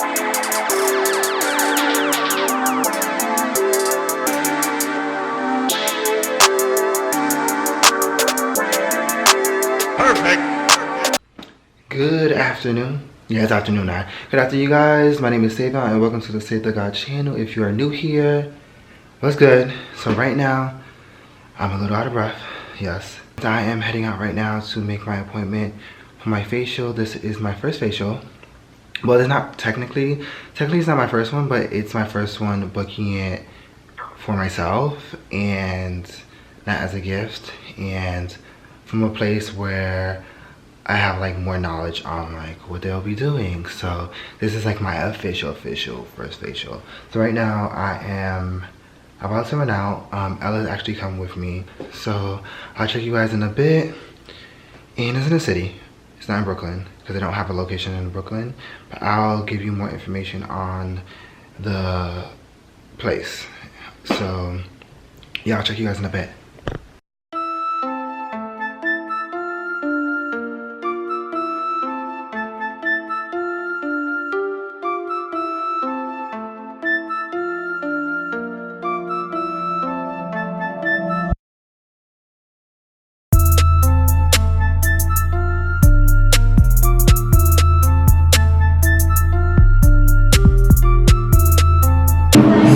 Good afternoon. Yeah, it's afternoon now. Good afternoon, you guys. My name is Savon, and welcome to the Save the God channel. If you are new here, what's good? So right now, I'm a little out of breath. Yes, I am heading out right now to make my appointment for my facial. This is my first facial. Well, it's not technically it's not my first one, but it's my first one booking it for myself and not as a gift, and from a place where I have like more knowledge on like what they'll be doing. So this is like my official first facial. So right now I am about to run out. Ella's actually come with me, so I'll check you guys in a bit. And it's in the city, it's not in Brooklyn because they don't have a location in Brooklyn, but I'll give you more information on the place. So yeah, I'll check you guys in a bit.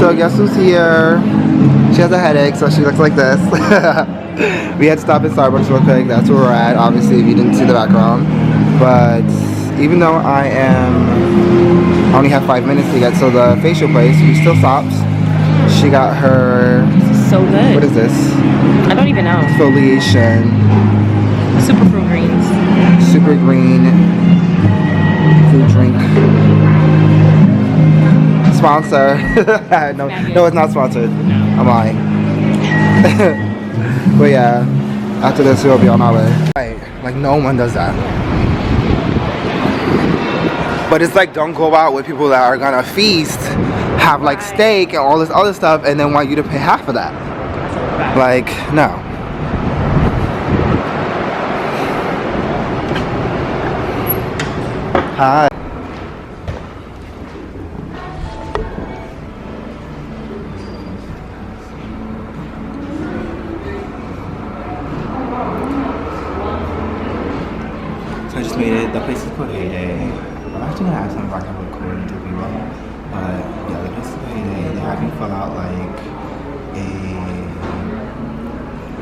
So guess who's here? She has a headache, so she looks like this. We had to stop at Starbucks real quick. That's where we're at, obviously, if you didn't see the background. But even though I only have 5 minutes to get to the facial place, we still stopped. She got her... So good. What is this? I don't even know. Exfoliation. Super fruit greens. Super green fruit drink. Sponsor. no, it's not sponsored. I'm lying. But yeah, after this we'll be on our way. Like no one does that. But it's like, don't go out with people that are gonna feast, have like steak and all this other stuff, and then want you to pay half of that. Like, no. Hi. So I just made it. The place is called Heyday. I'm actually gonna ask them if I can record and do vlog. But yeah, the place is called Heyday. They have me fill out like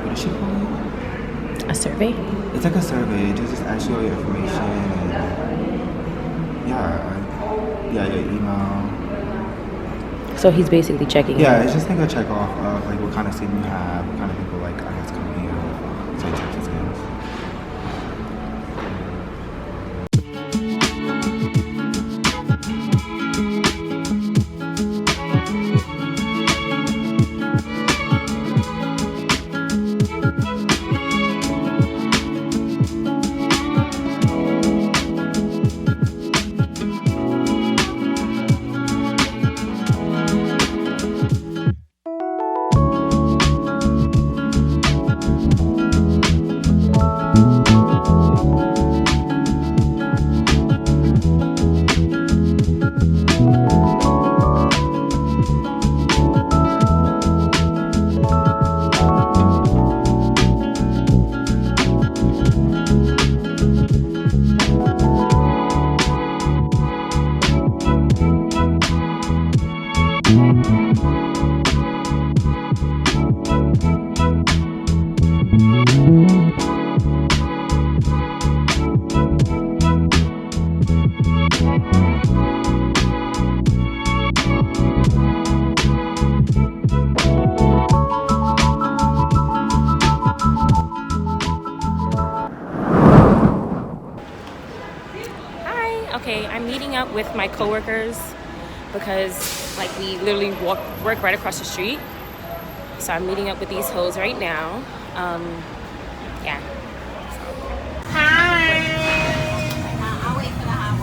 what is she called? A survey? It's like a survey. It just asks you all your information and yeah, your email. So he's basically checking. Yeah, it's just like a check off of like what kind of student you have, what kind of people like I guess come here. So he checks his things. Okay, I'm meeting up with my coworkers because like we literally work right across the street. So I'm meeting up with these hoes right now. Yeah. Hi. I'll wait for the hot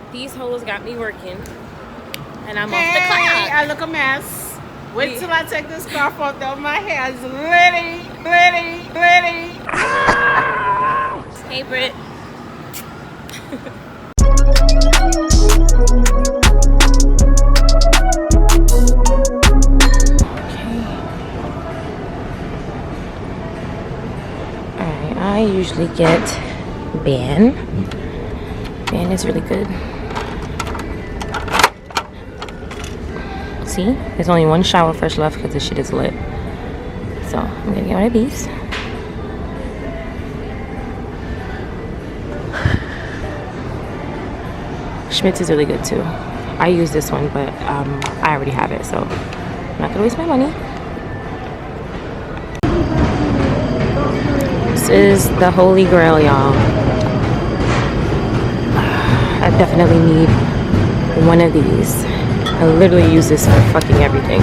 one. These hoes got me working, and I'm off the clock. I look a mess. Wait till I take this scarf off, though. My hair is litty, litty, litty. Hey, Britt. I usually get Ban. Ban is really good. See, there's only one shower fresh left because this shit is lit. So I'm gonna get one of these. Schmitz is really good too. I use this one, but I already have it, so I'm not gonna waste my money. This is the holy grail, y'all. I definitely need one of these. I literally use this for fucking everything.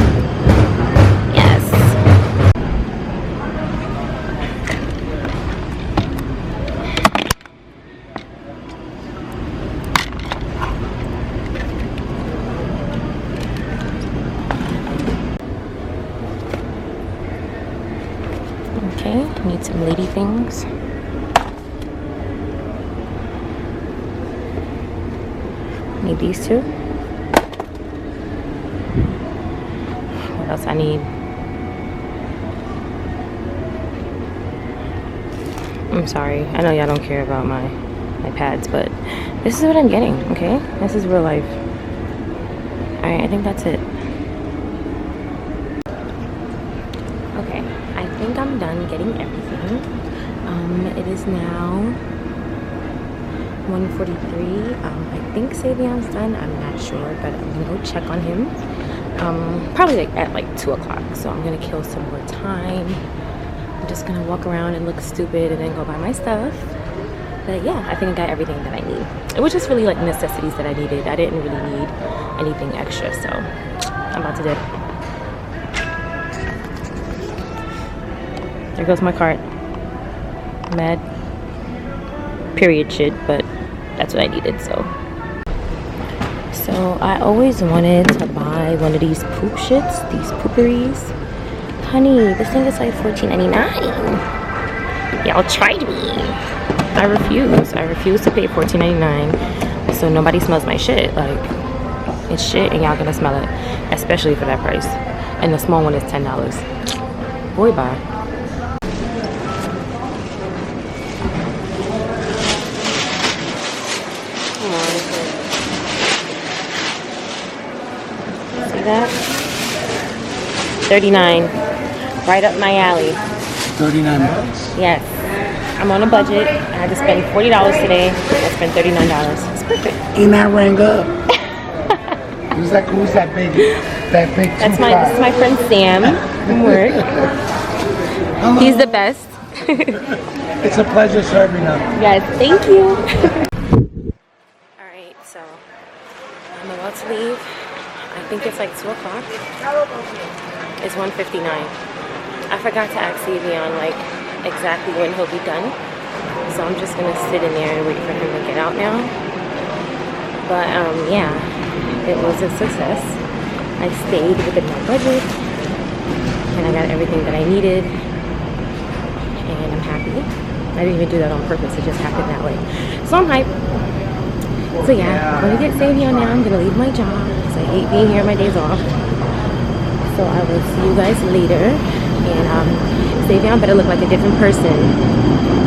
Yes. Okay, need some lady things. Need these two. What else I need? I'm sorry, I know y'all don't care about my pads, but this is what I'm getting, okay? This is real life. Alright, I think that's it. Okay, I think I'm done getting everything. It is now 1:43. I think Savion's done. I'm not sure, but I'm gonna go check on him. Probably at like 2 o'clock. So I'm gonna kill some more time. I'm just gonna walk around and look stupid and then go buy my stuff. But yeah, I think I got everything that I need. It was just really like necessities that I needed. I didn't really need anything extra, so I'm about to dip. There goes my cart. Mad period shit, but that's what I needed. So I always wanted to buy one of these poop shits, these pooperies. Honey, this thing is like $14.99. Y'all tried me. I refuse to pay $14.99 so nobody smells my shit. Like, it's shit and y'all gonna smell it, especially for that price. And the small one is $10. Boy, bye. That $39, right up my alley. 39 bucks? Yes, I'm on a budget. I had to spend $40 today. I spent $39. It's perfect. And I rang up. who's that big? This is my friend Sam from work. Hello. He's the best. It's a pleasure serving them. Yes, thank you. All right, so I'm about to leave. I think it's like 2 o'clock. It's 1:59. I forgot to ask Savion like exactly when he'll be done. So I'm just gonna sit in there and wait for him to get out now. But yeah, it was a success. I stayed within my budget and I got everything that I needed. And I'm happy. I didn't even do that on purpose, it just happened that way. So I'm hyped. So yeah, I'm gonna get Savion now. I'm gonna leave my job because I hate being here on my days off. So I will see you guys later. And Savion better look like a different person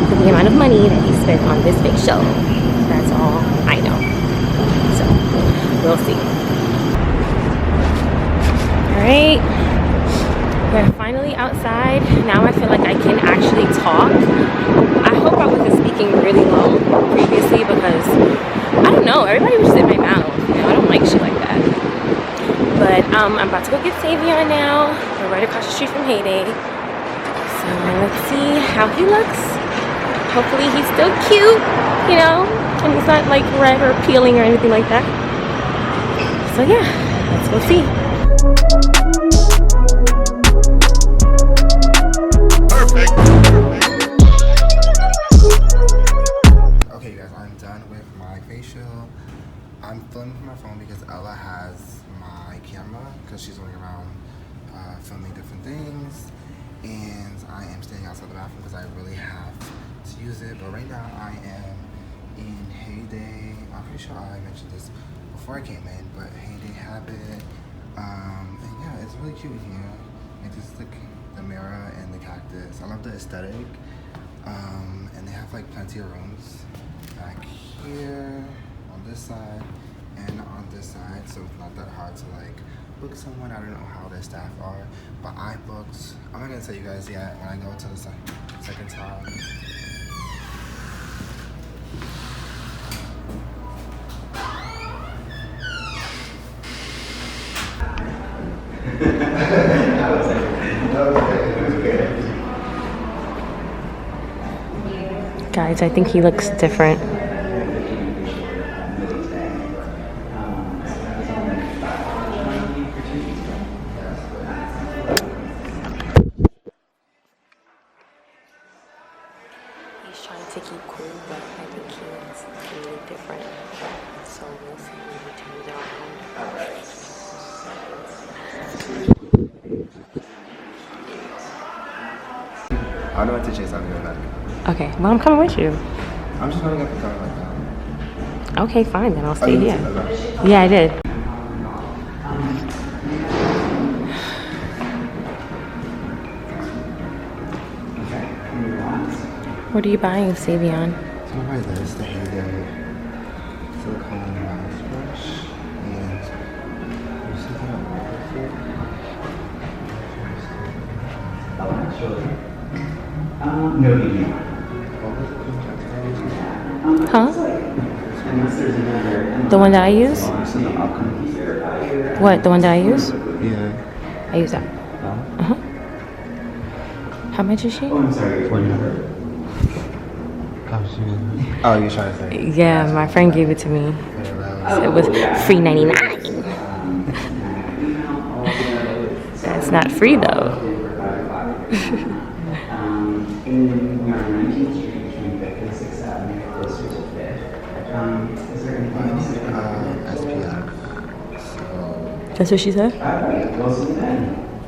for the amount of money that he spent on this big show. That's all I know. So we'll see. Alright. We're finally outside. Now I feel like I can actually talk. I hope I wasn't speaking really low previously because I don't know, everybody was just in my mouth. You know, I don't like shit like that. But I'm about to go get Savion now. We're right across the street from Heyday. So let's see how he looks. Hopefully he's still cute, you know, and he's not like red or peeling or anything like that. So yeah, let's go see. Okay, guys, I'm done with my facial. I'm filming from my phone because Ella has my camera because she's running around filming different things, and I am staying outside the bathroom because I really have to use it. But right now I am in Heyday. I'm pretty sure I mentioned this before I came in, but Heyday Habit. And yeah, it's really cute here. Like this is like the mirror and the cactus. I love the aesthetic. And they have like plenty of rooms back here on this side and on this side, so it's not that hard to like book someone. I don't know how their staff are, but I booked. I'm not gonna tell you guys yet when I go to the second time. Guys, I think he looks different. He's trying to keep cool, but I think he looks really different. So we'll see when he turns around. I don't know what to chase. I'll be right back. Okay, well, I'm coming with you. I'm just running up the car like that. Okay, fine, then I'll stay you here. did that? Yeah, I did. What are you buying, Savion? So I'm gonna buy this, the Heyday silicone wax brush, and you see that I'm working No, you do not. Huh? Unless there's another. The one that I use? What, the one that I use? Yeah. I use that. Uh-huh. How much is she? Oh, I'm sorry. One number. Oh, you're trying to say? Yeah, my friend gave it to me. It was free 99. That's not free though. And we are on 19th Street between 5th and 6th Avenue, closer to 5th. Is there anything else? SPF. So, That's what she said? Alright, we'll see you then.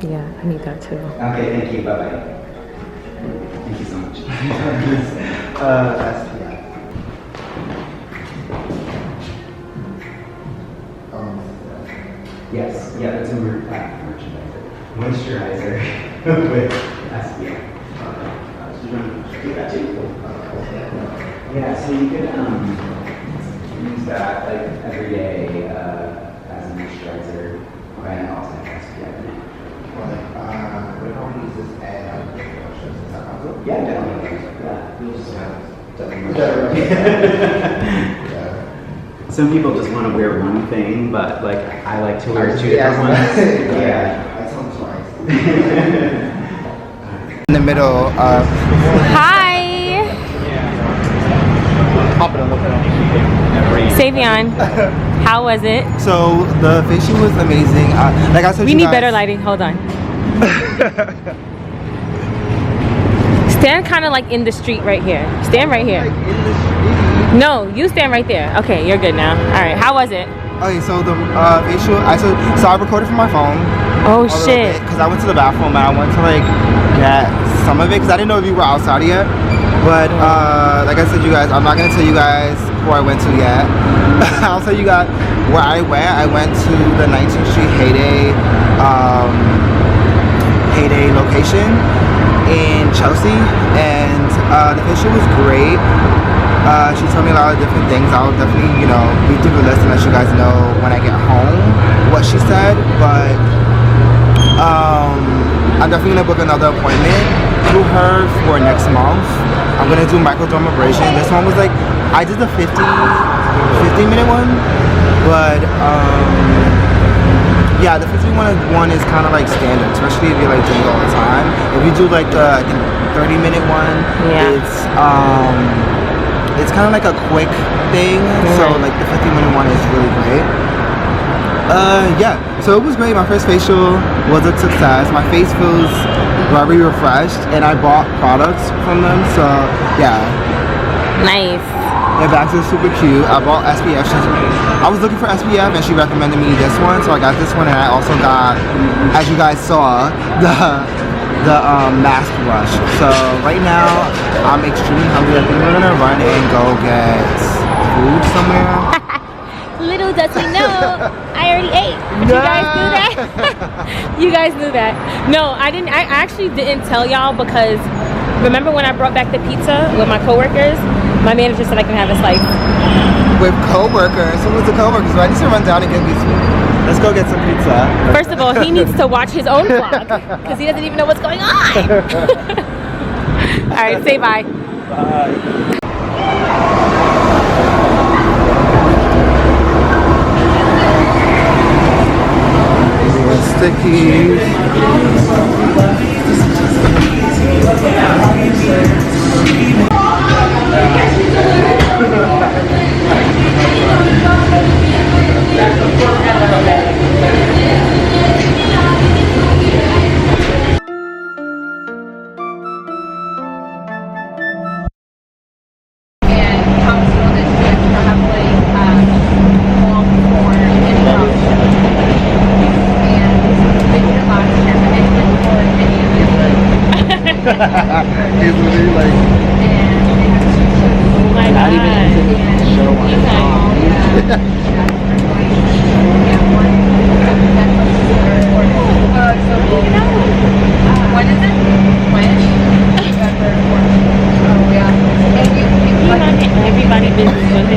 Yeah, I need that too. Okay, thank you. Bye-bye. Thank you so much. SPF. Yes, yeah, it's a weird moisturizer with SPF. Do that too. Yeah, so you could use that like every day as a moisturizer and also have SPF in it. What if I want to use this ad? Is that possible? Yeah, definitely. Yeah, you'll just Some people just want to wear one thing, but like I like to wear two different ones. Yeah. That sounds nice. In the middle of Hi! Savion, how was it? so the facial was amazing. Like I said, We need better lighting. Hold on. Stand kind of like in the street right here. Stand right here. No, you stand right there. Okay, you're good now. All right, how was it? Okay, so the facial, so I recorded from my phone. Oh shit. Because I went to the bathroom and I went to like get some of it because I didn't know if you were outside yet. But like I said, you guys, I'm not gonna tell you guys who I went to yet. I'll tell you guys where I went. I went to the 19th Street Heyday location in Chelsea, and the facial was great. She told me a lot of different things. I'll definitely, read through the list and let you guys know when I get home what she said. But I'm definitely gonna book another appointment through her for next month. I'm gonna do microdermabrasion. This one was like, I did the 15-minute one, but yeah, the 15-minute one is kind of like standard, especially if you're like doing it all the time. If you do like the 30-minute one, Yeah. it's kind of like a quick thing. So like the 15-minute one is really great. Yeah, so it was great. My first facial was a success. My face feels very refreshed, and I bought products from them, so yeah. Nice. The bags are super cute. I bought SPF. I was looking for SPF, and she recommended me this one, so I got this one, and I also got, as you guys saw, the the mask brush. So right now I'm extremely hungry. I think we're gonna run and go get food somewhere. Little does he know, I already ate. Did you guys knew that? You guys knew that. No, I didn't. I actually didn't tell y'all because remember when I brought back the pizza with my coworkers? My manager said I can have a slice. With coworkers? Who was the coworkers? I need to run down and get these. Let's go get some pizza. First of all, he needs to watch his own vlog because he doesn't even know what's going on. All right, say bye. Bye. Stickies. He's literally like, oh my not even God. into the show on his phone. When is it? Everybody business with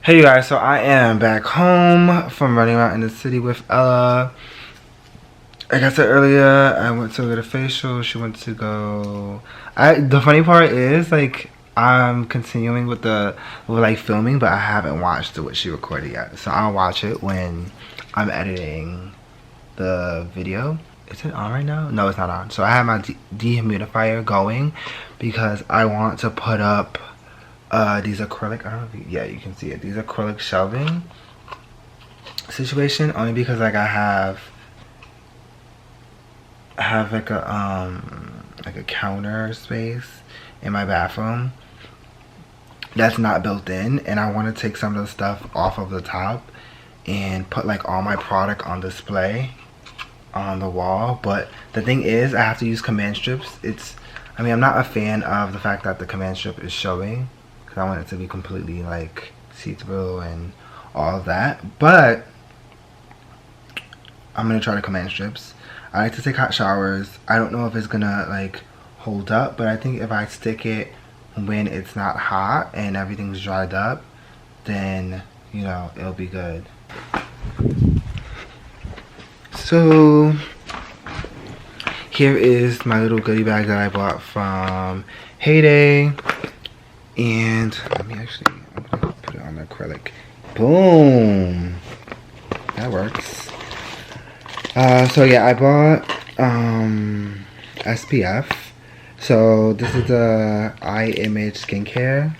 Hey you guys, so I am back home from running around in the city with Ella. Like I said earlier, I went to get a facial. She went to go. The funny part is, like, I'm continuing with filming, but I haven't watched what she recorded yet. So I'll watch it when I'm editing the video. Is it on right now? No, it's not on. So I have my dehumidifier going because I want to put up these acrylic, I don't know if you, yeah, you can see it, these acrylic shelving situation, only because like I have like a counter space in my bathroom that's not built in, and I want to take some of the stuff off of the top and put like all my product on display on the wall. But the thing is, I have to use command strips. I mean, I'm not a fan of the fact that the command strip is showing, I want it to be completely like see-through and all of that, but I'm gonna try the command strips. I like to take hot showers. I don't know if it's gonna like hold up, but I think if I stick it when it's not hot and everything's dried up, then you know it'll be good. So here is my little goodie bag that I bought from Heyday. And let me actually, I'm gonna put it on the acrylic. Boom! That works. So yeah, I bought SPF. So this is the Eye Image skincare.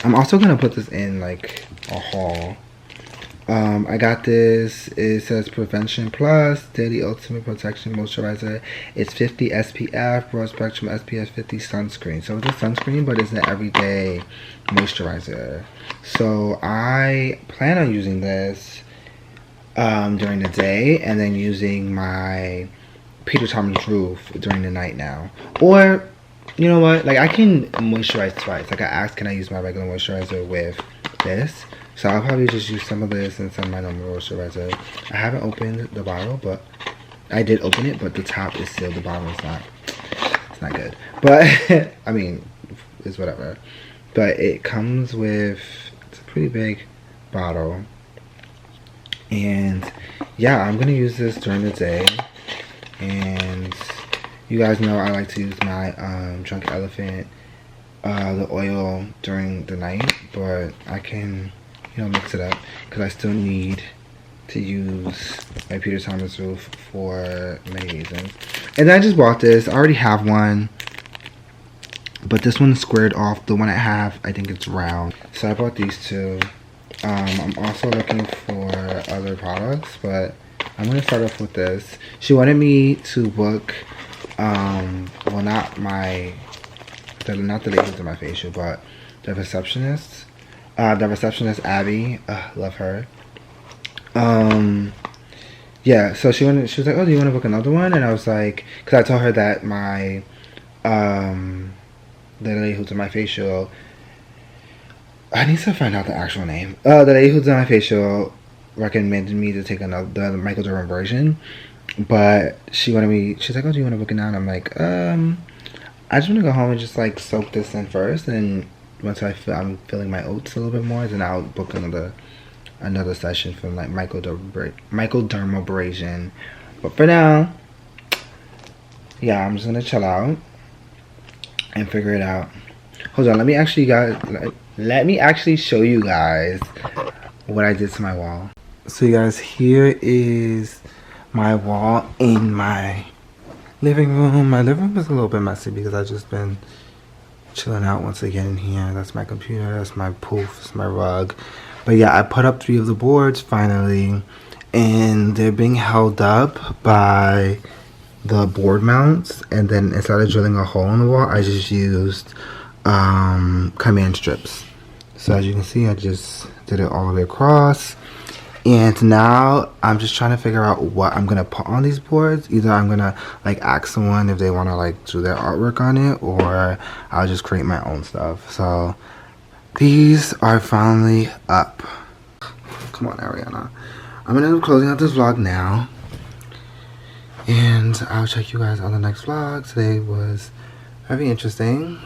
I'm also gonna put this in like a haul. I got this. It says Prevention Plus Daily Ultimate Protection Moisturizer. It's 50 SPF, broad spectrum SPF 50 sunscreen. So it's a sunscreen, but it's an everyday moisturizer. So I plan on using this during the day, and then using my Peter Thomas Roof during the night now. Or, you know what? Like I can moisturize twice. Like I asked, can I use my regular moisturizer with this? So I'll probably just use some of this and some of my normal moisturizer. I haven't opened the bottle, but I did open it, but the top is sealed. The bottom is not. It's not good. But I mean, it's whatever. But it comes with, it's a pretty big bottle. And yeah, I'm gonna use this during the day. And you guys know I like to use my Drunk Elephant the oil during the night, but I can, you know, mix it up because I still need to use my Peter Thomas Roof for many reasons. And I just bought this. I already have one, but this one's squared off. The one I have, I think it's round. So I bought these two. I'm also looking for other products, but I'm gonna start off with this. She wanted me to book well, not the lady who's doing my facial, but the receptionist. Abby, love her. Yeah, so she was like, oh, do you want to book another one? And I was like, because I told her that my, the lady who's doing my facial, I need to find out the actual name. The lady who's doing my facial recommended me to take the microdermal version, but she's like, oh, do you want to book it now? And I'm like, I just want to go home and just like soak this in first, and once I'm feeling my oats a little bit more, then I'll book another session for like microdermabrasion. But for now, yeah, I'm just gonna chill out and figure it out. Hold on, let me actually show you guys what I did to my wall. So you guys, here is my wall in my living room. My living room is a little bit messy because I've just been chilling out once again in here. That's my computer, that's my poof, that's my rug. But yeah, I put up 3 of the boards finally, and they're being held up by the board mounts, and then instead of drilling a hole in the wall, I just used command strips. So as you can see, I just did it all the way across. And now I'm just trying to figure out what I'm gonna put on these boards. Either I'm gonna like ask someone if they wanna like do their artwork on it, or I'll just create my own stuff. So these are finally up. Come on, Ariana. I'm gonna end up closing out this vlog now, and I'll check you guys on the next vlog. Today was very interesting,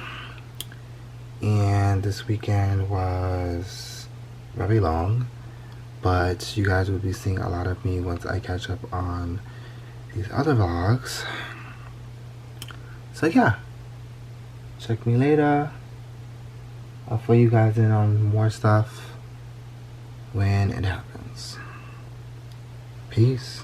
and this weekend was very long, but you guys will be seeing a lot of me once I catch up on these other vlogs. So yeah, check me later. I'll fill you guys in on more stuff when it happens. Peace.